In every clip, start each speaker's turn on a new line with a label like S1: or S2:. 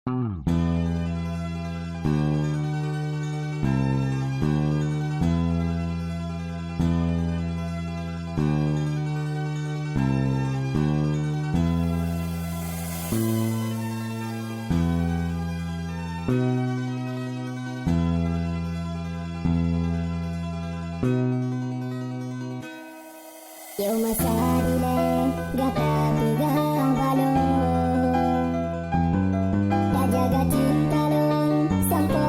S1: Yo masa dile gata pegang balon, dah jaga cinta long sampai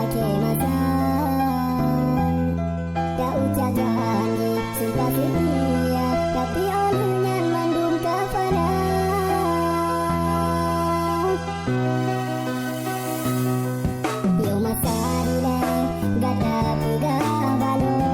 S1: akhir masa. Dah ucap janji sumpah setia, tapi olehnya mandum kafana. Yo masa dile gata pegang balon,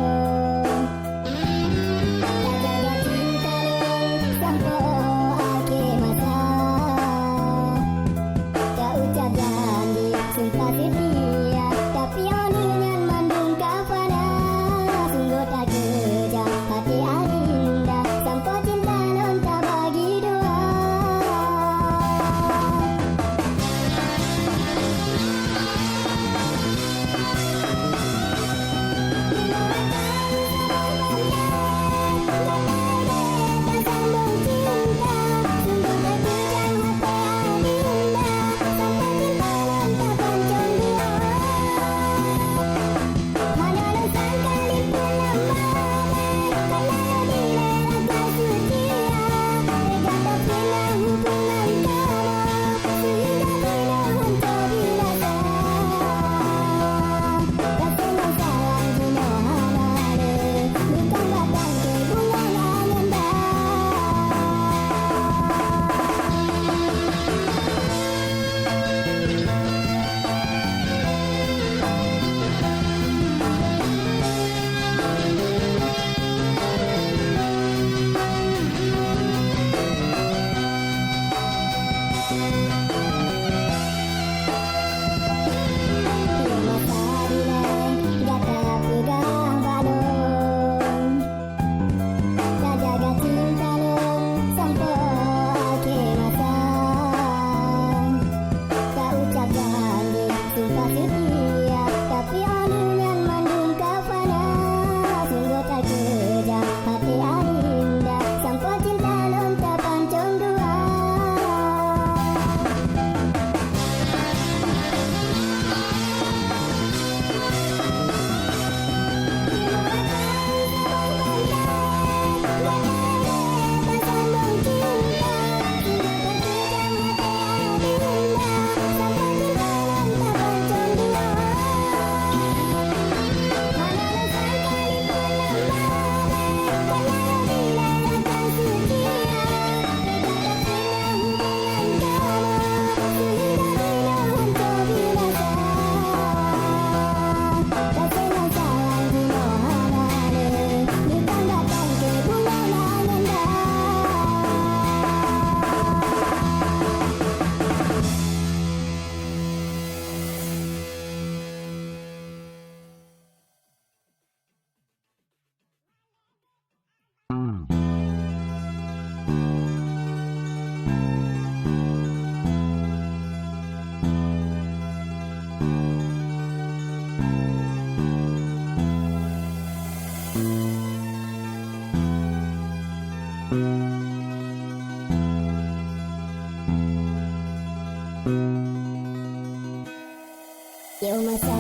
S1: sumpah setia, tapi olehnya mandung kafana. Sungguh tak kejam hati adinda, sampai cinta non tak bagi dua. Sumpah setia, tapi olehnya mandung kafana. Sungguh tak kejam hati adinda, sampai cinta non tak pancung dua. Yo masa